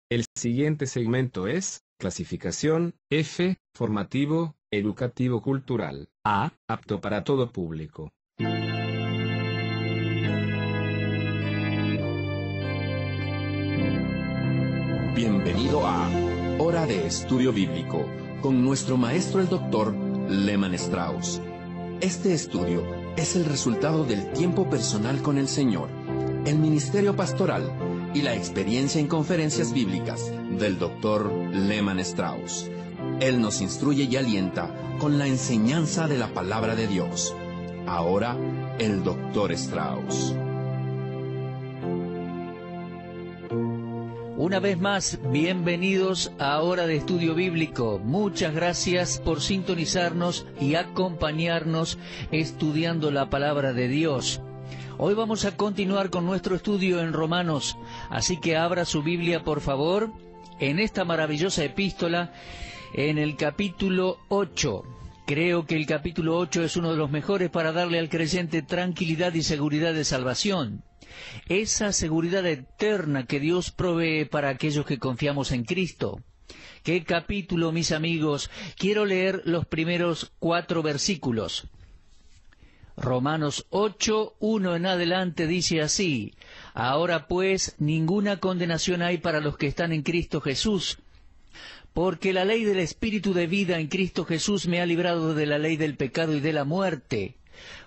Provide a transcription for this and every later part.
El siguiente segmento es clasificación F, formativo, educativo cultural. A, apto para todo público. Bienvenido a Hora de Estudio Bíblico, con nuestro maestro el Dr. Lehman Strauss. Este estudio es el resultado del tiempo personal con el Señor, el ministerio pastoral y la experiencia en conferencias bíblicas del Dr. Lehman Strauss. Él nos instruye y alienta con la enseñanza de la palabra de Dios. Ahora, el Dr. Strauss. Una vez más, bienvenidos a Hora de Estudio Bíblico. Muchas gracias por sintonizarnos y acompañarnos estudiando la palabra de Dios. Hoy vamos a continuar con nuestro estudio en Romanos, así que abra su Biblia, por favor, en esta maravillosa epístola, en el capítulo 8. Creo que el capítulo 8 es uno de los mejores para darle al creyente tranquilidad y seguridad de salvación. Esa seguridad eterna que Dios provee para aquellos que confiamos en Cristo. ¿Qué capítulo, mis amigos? Quiero leer los primeros 4 versículos. Romanos 8, 1 en adelante dice así: Ahora pues, ninguna condenación hay para los que están en Cristo Jesús, porque la ley del Espíritu de vida en Cristo Jesús me ha librado de la ley del pecado y de la muerte.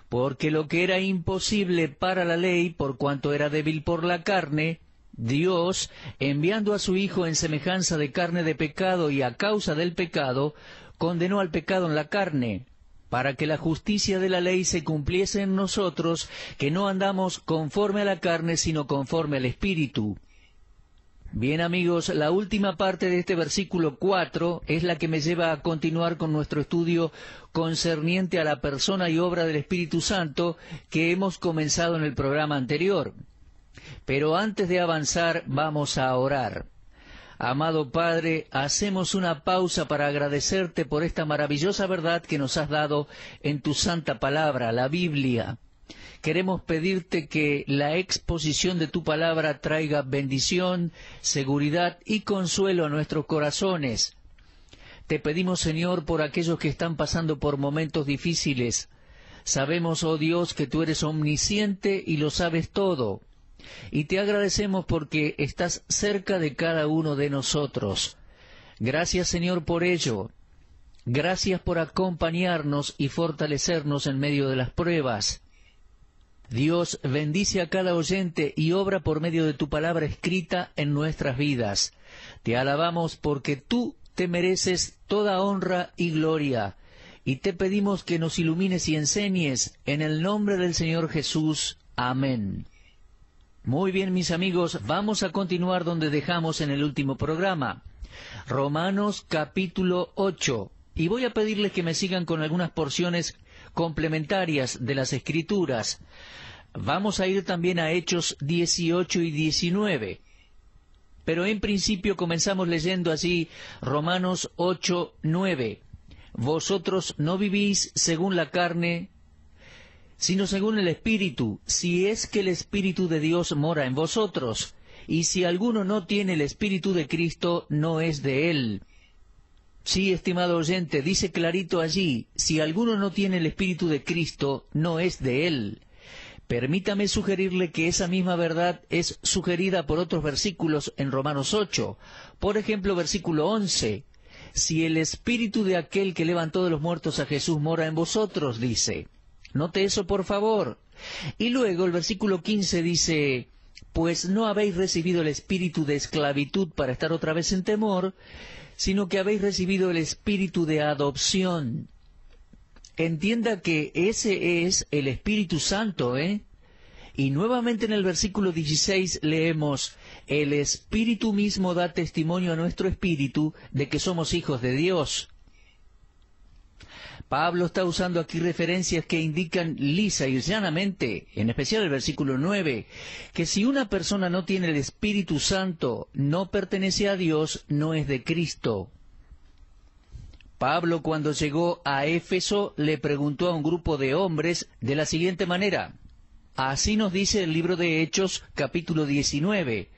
Porque lo que era imposible para la ley, por cuanto era débil por la carne, Dios, enviando a su Hijo en semejanza de carne de pecado y a causa del pecado, condenó al pecado en la carne, para que la justicia de la ley se cumpliese en nosotros, que no andamos conforme a la carne, sino conforme al Espíritu. Bien, amigos, la última parte de este versículo 4 es la que me lleva a continuar con nuestro estudio concerniente a la persona y obra del Espíritu Santo que hemos comenzado en el programa anterior. Pero antes de avanzar, vamos a orar. Amado Padre, hacemos una pausa para agradecerte por esta maravillosa verdad que nos has dado en tu santa palabra, la Biblia. Queremos pedirte que la exposición de tu palabra traiga bendición, seguridad y consuelo a nuestros corazones. Te pedimos, Señor, por aquellos que están pasando por momentos difíciles. Sabemos, oh Dios, que tú eres omnisciente y lo sabes todo. Y te agradecemos porque estás cerca de cada uno de nosotros. Gracias, Señor, por ello. Gracias por acompañarnos y fortalecernos en medio de las pruebas. Dios, bendice a cada oyente y obra por medio de tu palabra escrita en nuestras vidas. Te alabamos porque tú te mereces toda honra y gloria, y te pedimos que nos ilumines y enseñes en el nombre del Señor Jesús. Amén. Muy bien, mis amigos, vamos a continuar donde dejamos en el último programa. Romanos capítulo 8. Y voy a pedirles que me sigan con algunas porciones complementarias de las Escrituras. Vamos a ir también a Hechos 18 y 19. Pero en principio comenzamos leyendo así Romanos 8, 9. Vosotros no vivís según la carne, sino según el Espíritu, si es que el Espíritu de Dios mora en vosotros. Y si alguno no tiene el Espíritu de Cristo, no es de él. Sí, estimado oyente, dice clarito allí, si alguno no tiene el Espíritu de Cristo, no es de él. Permítame sugerirle que esa misma verdad es sugerida por otros versículos en Romanos 8. Por ejemplo, versículo 11. Si el Espíritu de aquel que levantó de los muertos a Jesús mora en vosotros, dice. Note eso, por favor. Y luego el versículo 15 dice, pues no habéis recibido el espíritu de esclavitud para estar otra vez en temor, sino que habéis recibido el espíritu de adopción. Entienda que ese es el Espíritu Santo, ¿eh? Y nuevamente en el versículo 16 leemos, el Espíritu mismo da testimonio a nuestro espíritu de que somos hijos de Dios. Pablo está usando aquí referencias que indican lisa y llanamente, en especial el versículo 9, que si una persona no tiene el Espíritu Santo, no pertenece a Dios, no es de Cristo. Pablo, cuando llegó a Éfeso, le preguntó a un grupo de hombres de la siguiente manera. Así nos dice el libro de Hechos, capítulo 19.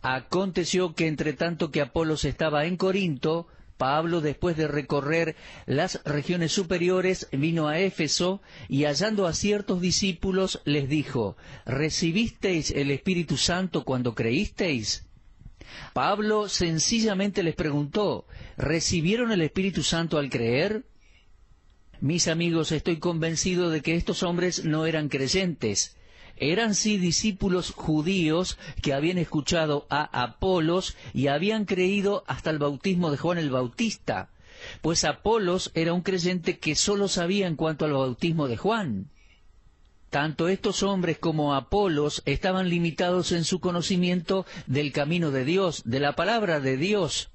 Aconteció que entre tanto que Apolos estaba en Corinto, Pablo, después de recorrer las regiones superiores, vino a Éfeso y hallando a ciertos discípulos les dijo: ¿recibisteis el Espíritu Santo cuando creísteis? Pablo sencillamente les preguntó: ¿recibieron el Espíritu Santo al creer? Mis amigos, estoy convencido de que estos hombres no eran creyentes. Eran sí discípulos judíos que habían escuchado a Apolos y habían creído hasta el bautismo de Juan el Bautista, pues Apolos era un creyente que solo sabía en cuanto al bautismo de Juan. Tanto estos hombres como Apolos estaban limitados en su conocimiento del camino de Dios, de la palabra de Dios.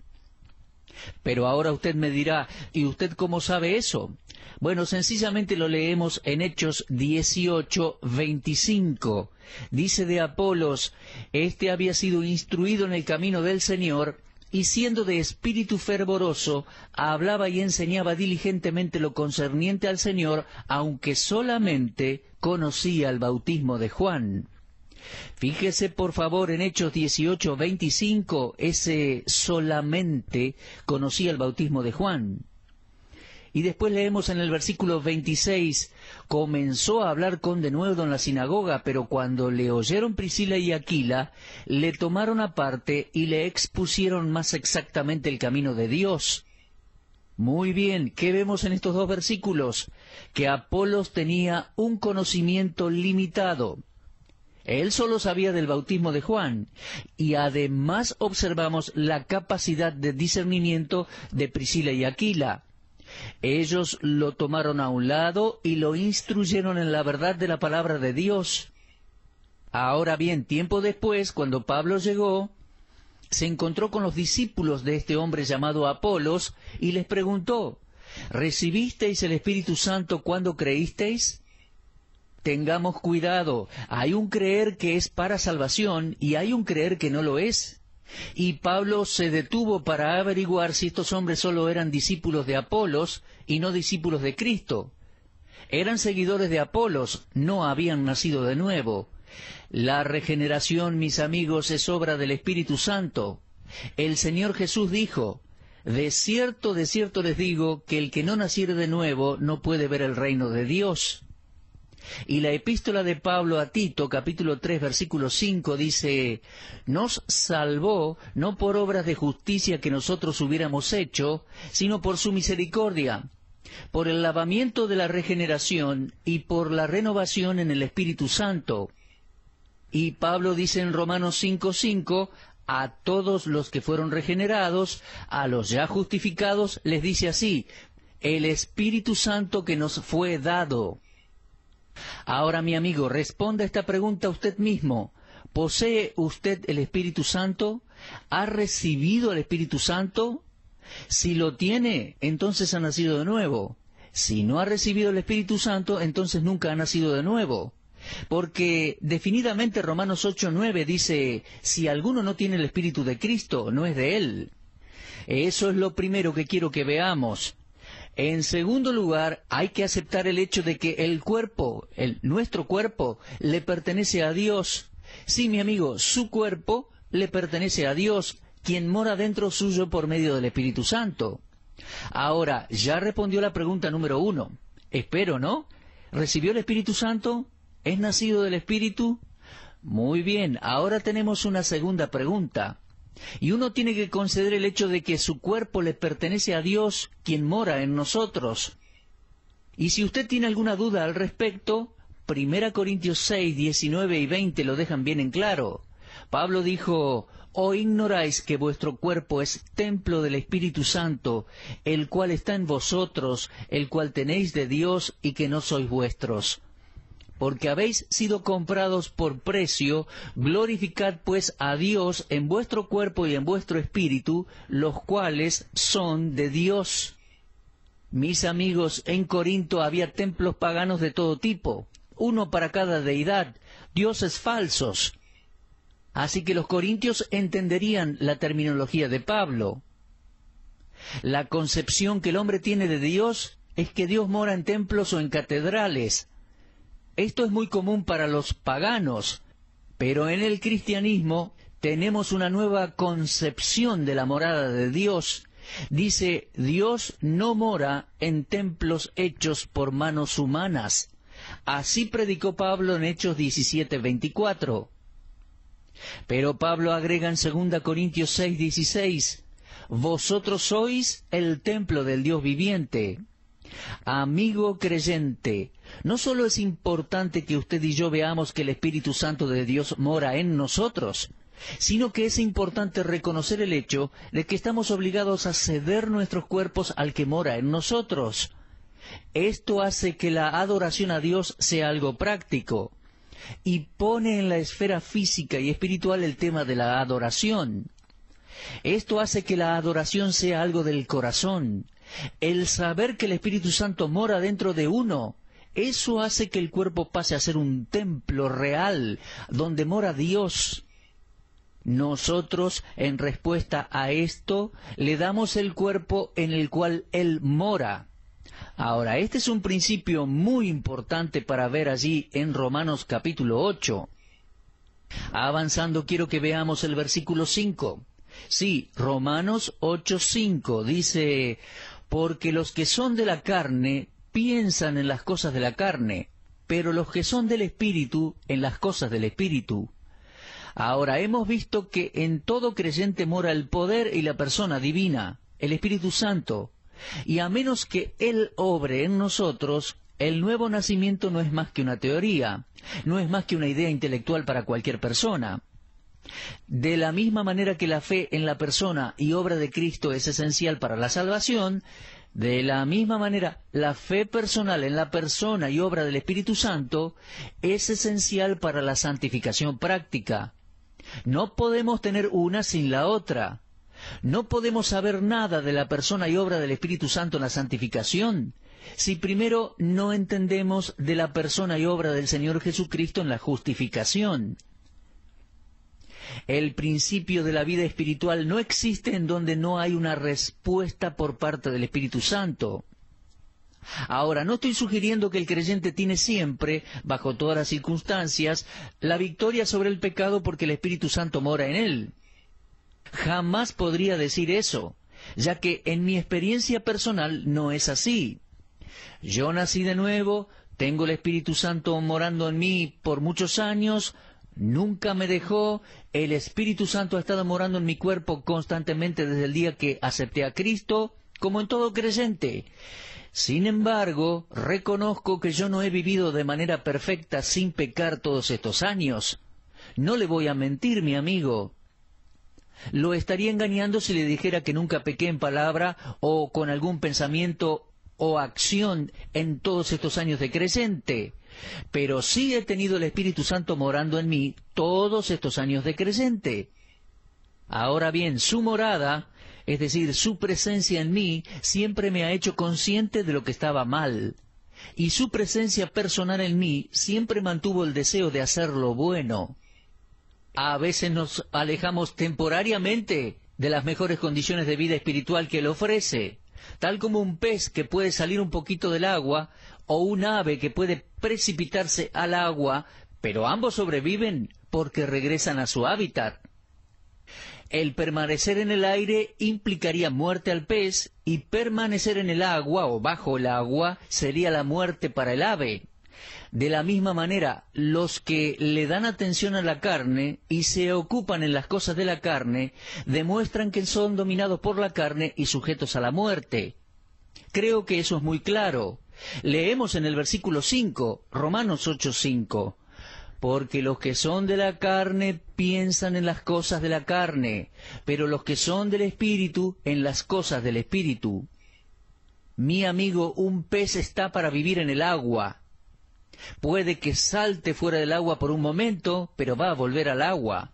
Pero ahora usted me dirá: ¿y usted cómo sabe eso? Bueno, sencillamente lo leemos en Hechos 18:25. Dice de Apolos: este había sido instruido en el camino del Señor, y siendo de espíritu fervoroso, hablaba y enseñaba diligentemente lo concerniente al Señor, aunque solamente conocía el bautismo de Juan. Fíjese por favor en Hechos 18:25, ese solamente conocía el bautismo de Juan. Y después leemos en el versículo 26, comenzó a hablar con denuedo en la sinagoga, pero cuando le oyeron Priscila y Aquila, le tomaron aparte y le expusieron más exactamente el camino de Dios. Muy bien, ¿qué vemos en estos dos versículos? Que Apolos tenía un conocimiento limitado. Él solo sabía del bautismo de Juan, y además observamos la capacidad de discernimiento de Priscila y Aquila. Ellos lo tomaron a un lado y lo instruyeron en la verdad de la palabra de Dios. Ahora bien, tiempo después, cuando Pablo llegó, se encontró con los discípulos de este hombre llamado Apolos y les preguntó: ¿recibisteis el Espíritu Santo cuando creísteis? Tengamos cuidado, hay un creer que es para salvación y hay un creer que no lo es. Y Pablo se detuvo para averiguar si estos hombres solo eran discípulos de Apolos y no discípulos de Cristo. Eran seguidores de Apolos, no habían nacido de nuevo. La regeneración, mis amigos, es obra del Espíritu Santo. El Señor Jesús dijo: de cierto les digo, que el que no naciere de nuevo no puede ver el reino de Dios. Y la epístola de Pablo a Tito, capítulo 3, versículo 5, dice: nos salvó no por obras de justicia que nosotros hubiéramos hecho, sino por su misericordia, por el lavamiento de la regeneración y por la renovación en el Espíritu Santo. Y Pablo dice en Romanos 5:5, a todos los que fueron regenerados, a los ya justificados, les dice así: el Espíritu Santo que nos fue dado. Ahora, mi amigo, responda esta pregunta usted mismo. ¿Posee usted el Espíritu Santo? ¿Ha recibido el Espíritu Santo? Si lo tiene, entonces ha nacido de nuevo. Si no ha recibido el Espíritu Santo, entonces nunca ha nacido de nuevo. Porque definidamente Romanos 8:9 dice: si alguno no tiene el Espíritu de Cristo, no es de él. Eso es lo primero que quiero que veamos. En segundo lugar, hay que aceptar el hecho de que el cuerpo, nuestro cuerpo, le pertenece a Dios. Sí, mi amigo, su cuerpo le pertenece a Dios, quien mora dentro suyo por medio del Espíritu Santo. Ahora, ya respondió la pregunta número 1. Espero, ¿no? ¿Recibió el Espíritu Santo? ¿Es nacido del Espíritu? Muy bien, ahora tenemos una segunda pregunta. Y uno tiene que considerar el hecho de que su cuerpo le pertenece a Dios, quien mora en nosotros. Y si usted tiene alguna duda al respecto, 1 Corintios 6, 19 y 20 lo dejan bien en claro. Pablo dijo: ¿o ignoráis que vuestro cuerpo es templo del Espíritu Santo, el cual está en vosotros, el cual tenéis de Dios y que no sois vuestros? Porque habéis sido comprados por precio, glorificad pues a Dios en vuestro cuerpo y en vuestro espíritu, los cuales son de Dios. Mis amigos, en Corinto había templos paganos de todo tipo, uno para cada deidad, dioses falsos. Así que los corintios entenderían la terminología de Pablo. La concepción que el hombre tiene de Dios es que Dios mora en templos o en catedrales. Esto es muy común para los paganos, pero en el cristianismo tenemos una nueva concepción de la morada de Dios. Dice, Dios no mora en templos hechos por manos humanas. Así predicó Pablo en Hechos 17:24. Pero Pablo agrega en 2 Corintios 6:16, vosotros sois el templo del Dios viviente. Amigo creyente, no solo es importante que usted y yo veamos que el Espíritu Santo de Dios mora en nosotros, sino que es importante reconocer el hecho de que estamos obligados a ceder nuestros cuerpos al que mora en nosotros. Esto hace que la adoración a Dios sea algo práctico, y pone en la esfera física y espiritual el tema de la adoración. Esto hace que la adoración sea algo del corazón. El saber que el Espíritu Santo mora dentro de uno, eso hace que el cuerpo pase a ser un templo real, donde mora Dios. Nosotros, en respuesta a esto, le damos el cuerpo en el cual Él mora. Ahora, este es un principio muy importante para ver allí en Romanos capítulo 8. Avanzando, quiero que veamos el versículo 5. Sí, Romanos 8:5 dice, porque los que son de la carne piensan en las cosas de la carne, pero los que son del Espíritu en las cosas del Espíritu. Ahora, hemos visto que en todo creyente mora el poder y la persona divina, el Espíritu Santo, y a menos que Él obre en nosotros, el nuevo nacimiento no es más que una teoría, no es más que una idea intelectual para cualquier persona. De la misma manera que la fe en la persona y obra de Cristo es esencial para la salvación, de la misma manera la fe personal en la persona y obra del Espíritu Santo es esencial para la santificación práctica. No podemos tener una sin la otra. No podemos saber nada de la persona y obra del Espíritu Santo en la santificación si primero no entendemos de la persona y obra del Señor Jesucristo en la justificación. El principio de la vida espiritual no existe en donde no hay una respuesta por parte del Espíritu Santo. Ahora, no estoy sugiriendo que el creyente tiene siempre, bajo todas las circunstancias, la victoria sobre el pecado porque el Espíritu Santo mora en él. Jamás podría decir eso, ya que en mi experiencia personal no es así. Yo nací de nuevo, tengo el Espíritu Santo morando en mí por muchos años, nunca me dejó, el Espíritu Santo ha estado morando en mi cuerpo constantemente desde el día que acepté a Cristo, como en todo creyente. Sin embargo, reconozco que yo no he vivido de manera perfecta sin pecar todos estos años. No le voy a mentir, mi amigo. Lo estaría engañando si le dijera que nunca pequé en palabra o con algún pensamiento o acción en todos estos años de creyente. Pero sí he tenido el Espíritu Santo morando en mí todos estos años de creyente. Ahora bien, su morada, es decir, su presencia en mí, siempre me ha hecho consciente de lo que estaba mal. Y su presencia personal en mí siempre mantuvo el deseo de hacer lo bueno. A veces nos alejamos temporariamente de las mejores condiciones de vida espiritual que Él ofrece, tal como un pez que puede salir un poquito del agua, o un ave que puede precipitarse al agua, pero ambos sobreviven porque regresan a su hábitat. El permanecer en el aire implicaría muerte al pez, y permanecer en el agua o bajo el agua sería la muerte para el ave. De la misma manera, los que le dan atención a la carne y se ocupan en las cosas de la carne, demuestran que son dominados por la carne y sujetos a la muerte. Creo que eso es muy claro. Leemos en el versículo 5, Romanos 8:5. Porque los que son de la carne piensan en las cosas de la carne, pero los que son del Espíritu en las cosas del Espíritu. Mi amigo, un pez está para vivir en el agua. Puede que salte fuera del agua por un momento, pero va a volver al agua.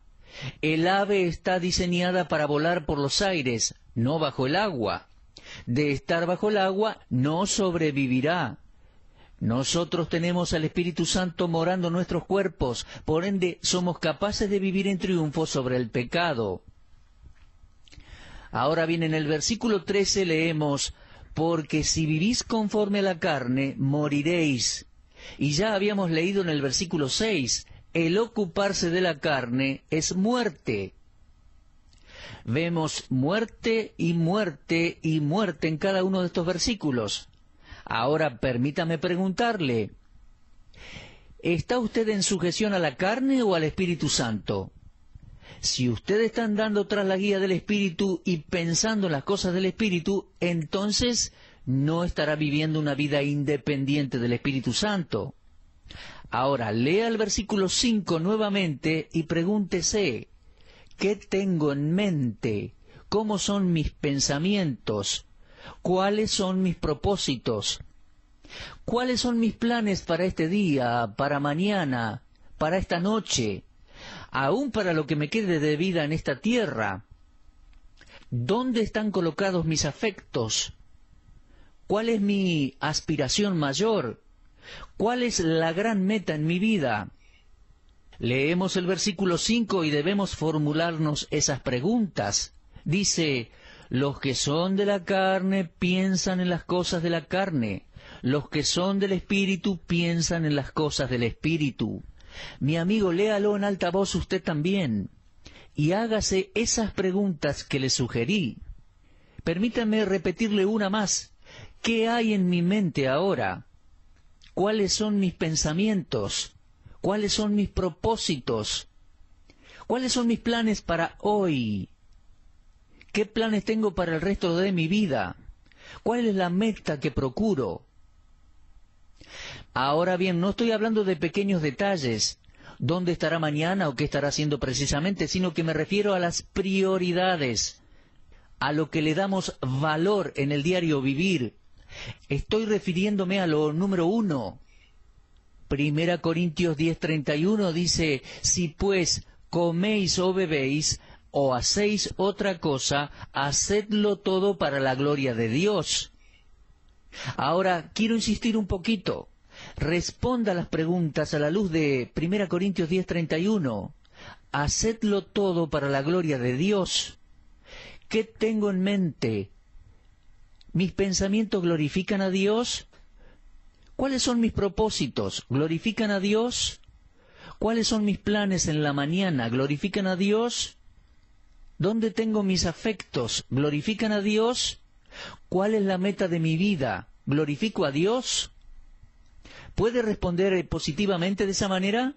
El ave está diseñada para volar por los aires, no bajo el agua. De estar bajo el agua, no sobrevivirá. Nosotros tenemos al Espíritu Santo morando en nuestros cuerpos, por ende somos capaces de vivir en triunfo sobre el pecado. Ahora bien, en el versículo 13 leemos, porque si vivís conforme a la carne, moriréis. Y ya habíamos leído en el versículo 6, el ocuparse de la carne es muerte. Vemos muerte y muerte y muerte en cada uno de estos versículos. Ahora permítame preguntarle, ¿está usted en sujeción a la carne o al Espíritu Santo? Si usted está andando tras la guía del Espíritu y pensando en las cosas del Espíritu, entonces no estará viviendo una vida independiente del Espíritu Santo. Ahora, lea el versículo 5 nuevamente y pregúntese, ¿qué tengo en mente? ¿Cómo son mis pensamientos? ¿Cuáles son mis propósitos? ¿Cuáles son mis planes para este día, para mañana, para esta noche? Aún para lo que me quede de vida en esta tierra. ¿Dónde están colocados mis afectos? ¿Cuál es mi aspiración mayor? ¿Cuál es la gran meta en mi vida? Leemos el versículo 5 y debemos formularnos esas preguntas. Dice, los que son de la carne piensan en las cosas de la carne. Los que son del Espíritu piensan en las cosas del Espíritu. Mi amigo, léalo en alta voz usted también, y hágase esas preguntas que le sugerí. Permítame repetirle una más. ¿Qué hay en mi mente ahora? ¿Cuáles son mis pensamientos? ¿Cuáles son mis propósitos? ¿Cuáles son mis planes para hoy? ¿Qué planes tengo para el resto de mi vida? ¿Cuál es la meta que procuro? Ahora bien, no estoy hablando de pequeños detalles, dónde estará mañana o qué estará haciendo precisamente, sino que me refiero a las prioridades, a lo que le damos valor en el diario vivir. Estoy refiriéndome a lo número 1. 1 Corintios 10:31 dice, si pues coméis o bebéis o hacéis otra cosa, hacedlo todo para la gloria de Dios. Ahora, quiero insistir un poquito. Responda a las preguntas a la luz de 1 Corintios 10:31. Hacedlo todo para la gloria de Dios. ¿Qué tengo en mente? ¿Mis pensamientos glorifican a Dios? ¿Cuáles son mis propósitos? ¿Glorifican a Dios? ¿Cuáles son mis planes en la mañana? ¿Glorifican a Dios? ¿Dónde tengo mis afectos? ¿Glorifican a Dios? ¿Cuál es la meta de mi vida? ¿Glorifico a Dios? ¿Puede responder positivamente de esa manera?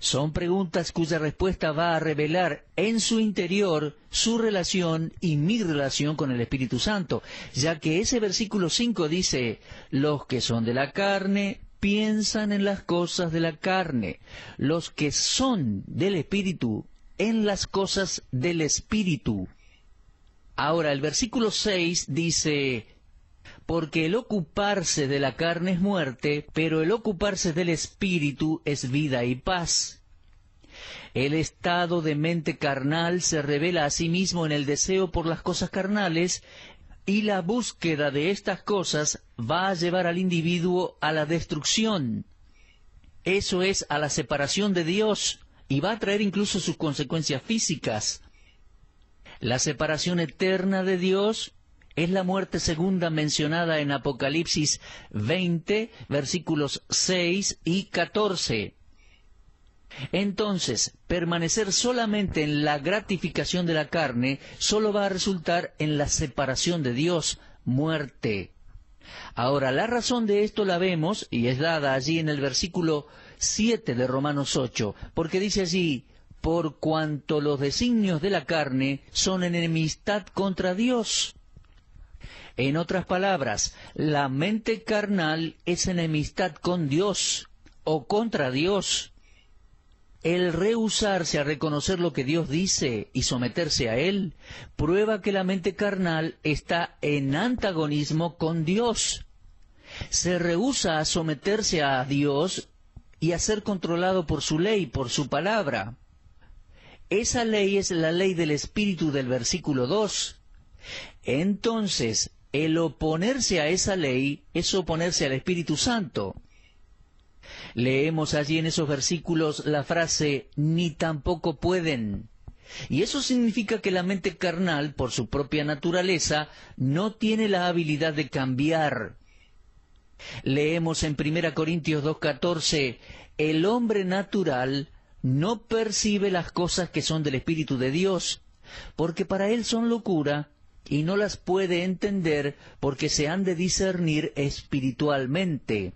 Son preguntas cuya respuesta va a revelar en su interior su relación y mi relación con el Espíritu Santo, ya que ese versículo 5 dice, los que son de la carne piensan en las cosas de la carne, los que son del Espíritu en las cosas del Espíritu. Ahora, el versículo 6 dice, porque el ocuparse de la carne es muerte, pero el ocuparse del Espíritu es vida y paz. El estado de mente carnal se revela a sí mismo en el deseo por las cosas carnales, y la búsqueda de estas cosas va a llevar al individuo a la destrucción. Eso es, a la separación de Dios, y va a traer incluso sus consecuencias físicas. La separación eterna de Dios es la muerte segunda mencionada en Apocalipsis 20, versículos 6 y 14. Entonces, permanecer solamente en la gratificación de la carne solo va a resultar en la separación de Dios, muerte. Ahora, la razón de esto la vemos, y es dada allí en el versículo 7 de Romanos 8, porque dice allí, por cuanto los designios de la carne son enemistad contra Dios. En otras palabras, la mente carnal es enemistad con Dios o contra Dios. El rehusarse a reconocer lo que Dios dice y someterse a Él prueba que la mente carnal está en antagonismo con Dios. Se rehúsa a someterse a Dios y a ser controlado por su ley, por su palabra. Esa ley es la ley del Espíritu del versículo 2. Entonces, el oponerse a esa ley es oponerse al Espíritu Santo. Leemos allí en esos versículos la frase, ni tampoco pueden. Y eso significa que la mente carnal, por su propia naturaleza, no tiene la habilidad de cambiar. Leemos en 1 Corintios 2:14, el hombre natural no percibe las cosas que son del Espíritu de Dios, porque para él son locura, y no las puede entender porque se han de discernir espiritualmente.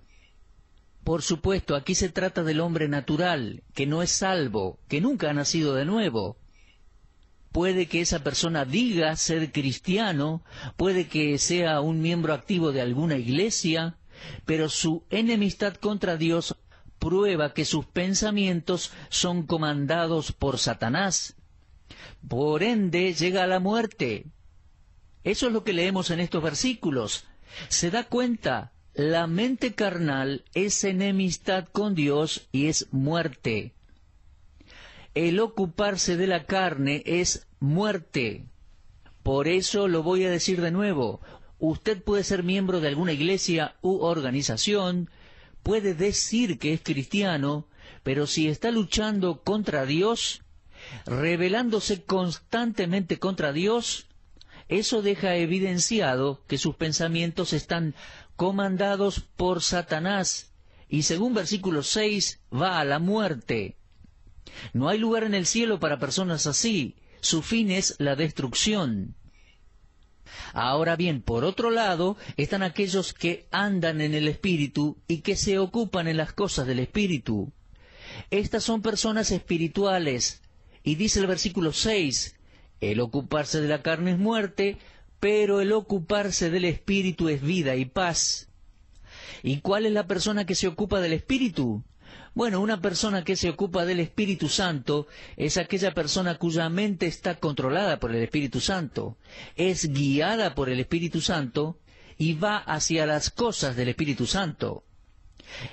Por supuesto, aquí se trata del hombre natural, que no es salvo, que nunca ha nacido de nuevo. Puede que esa persona diga ser cristiano, puede que sea un miembro activo de alguna iglesia, pero su enemistad contra Dios prueba que sus pensamientos son comandados por Satanás. Por ende, llega a la muerte. Eso es lo que leemos en estos versículos. Se da cuenta, la mente carnal es enemistad con Dios y es muerte. El ocuparse de la carne es muerte. Por eso lo voy a decir de nuevo. Usted puede ser miembro de alguna iglesia u organización, puede decir que es cristiano, pero si está luchando contra Dios, rebelándose constantemente contra Dios, eso deja evidenciado que sus pensamientos están comandados por Satanás, y según versículo 6, va a la muerte. No hay lugar en el cielo para personas así, su fin es la destrucción. Ahora bien, por otro lado, están aquellos que andan en el Espíritu y que se ocupan en las cosas del Espíritu. Estas son personas espirituales, y dice el versículo 6, el ocuparse de la carne es muerte, pero el ocuparse del Espíritu es vida y paz. ¿Y cuál es la persona que se ocupa del Espíritu? Bueno, una persona que se ocupa del Espíritu Santo es aquella persona cuya mente está controlada por el Espíritu Santo, es guiada por el Espíritu Santo y va hacia las cosas del Espíritu Santo.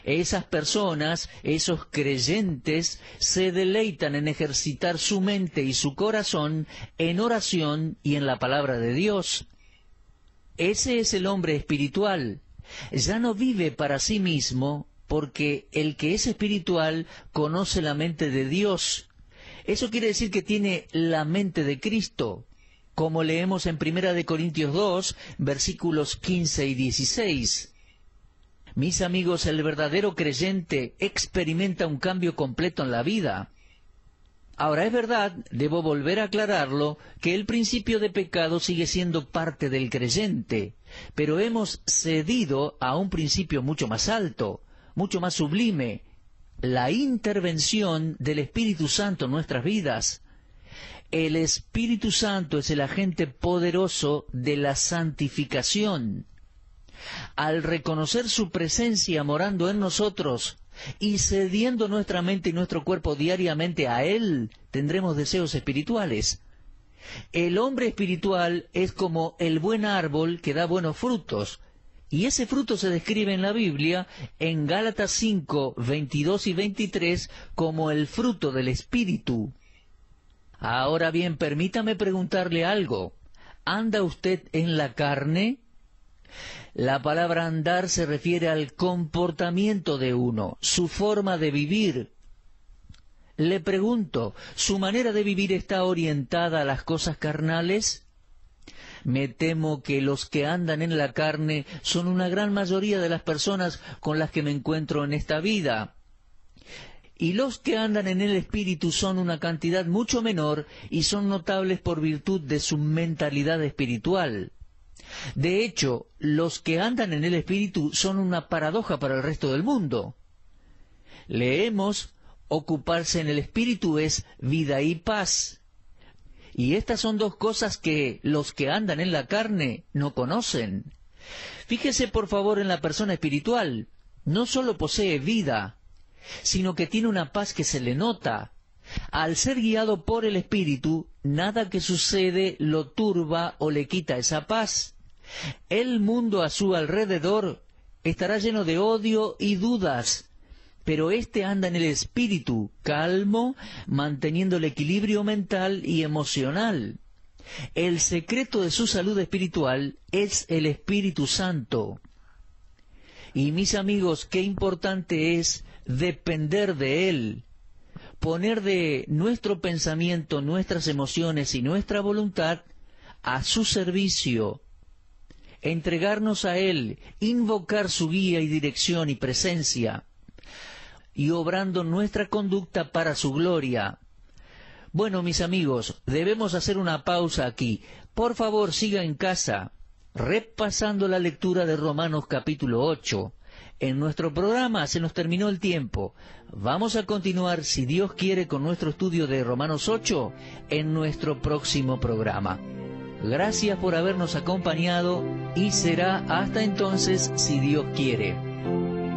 Esas personas, esos creyentes, se deleitan en ejercitar su mente y su corazón en oración y en la palabra de Dios. Ese es el hombre espiritual. Ya no vive para sí mismo, porque el que es espiritual conoce la mente de Dios. Eso quiere decir que tiene la mente de Cristo, como leemos en 1 Corintios 2, versículos 15 y 16. Mis amigos, el verdadero creyente experimenta un cambio completo en la vida. Ahora, es verdad, debo volver a aclararlo, que el principio de pecado sigue siendo parte del creyente, pero hemos cedido a un principio mucho más alto, mucho más sublime, la intervención del Espíritu Santo en nuestras vidas. El Espíritu Santo es el agente poderoso de la santificación. Al reconocer su presencia morando en nosotros y cediendo nuestra mente y nuestro cuerpo diariamente a Él, tendremos deseos espirituales. El hombre espiritual es como el buen árbol que da buenos frutos, y ese fruto se describe en la Biblia, en Gálatas 5, 22 y 23, como el fruto del Espíritu. Ahora bien, permítame preguntarle algo. ¿Anda usted en la carne? La palabra andar se refiere al comportamiento de uno, su forma de vivir. Le pregunto, ¿su manera de vivir está orientada a las cosas carnales? Me temo que los que andan en la carne son una gran mayoría de las personas con las que me encuentro en esta vida. Y los que andan en el Espíritu son una cantidad mucho menor y son notables por virtud de su mentalidad espiritual. De hecho, los que andan en el Espíritu son una paradoja para el resto del mundo. Leemos, ocuparse en el Espíritu es vida y paz. Y estas son dos cosas que los que andan en la carne no conocen. Fíjese por favor en la persona espiritual. No solo posee vida, sino que tiene una paz que se le nota. Al ser guiado por el Espíritu, nada que sucede lo turba o le quita esa paz. El mundo a su alrededor estará lleno de odio y dudas, pero éste anda en el Espíritu, calmo, manteniendo el equilibrio mental y emocional. El secreto de su salud espiritual es el Espíritu Santo. Y mis amigos, qué importante es depender de Él, poner de nuestro pensamiento, nuestras emociones y nuestra voluntad a su servicio, entregarnos a Él, invocar su guía y dirección y presencia. y obrando nuestra conducta para su gloria. Bueno, mis amigos, debemos hacer una pausa aquí. Por favor, siga en casa, repasando la lectura de Romanos capítulo 8. En nuestro programa se nos terminó el tiempo. Vamos a continuar, si Dios quiere, con nuestro estudio de Romanos 8 en nuestro próximo programa. Gracias por habernos acompañado y será hasta entonces, si Dios quiere.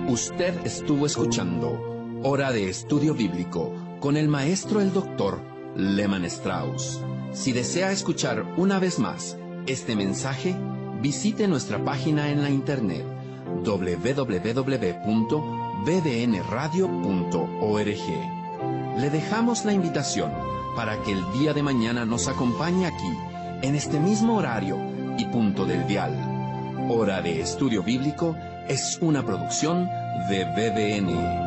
Usted estuvo escuchando Hora de Estudio Bíblico con el maestro el doctor Lehmann Strauss. Si desea escuchar una vez más este mensaje, visite nuestra página en la internet www.bbnradio.org. Le dejamos la invitación para que el día de mañana nos acompañe aquí, en este mismo horario y punto del dial. Hora de Estudio Bíblico es una producción de BBN.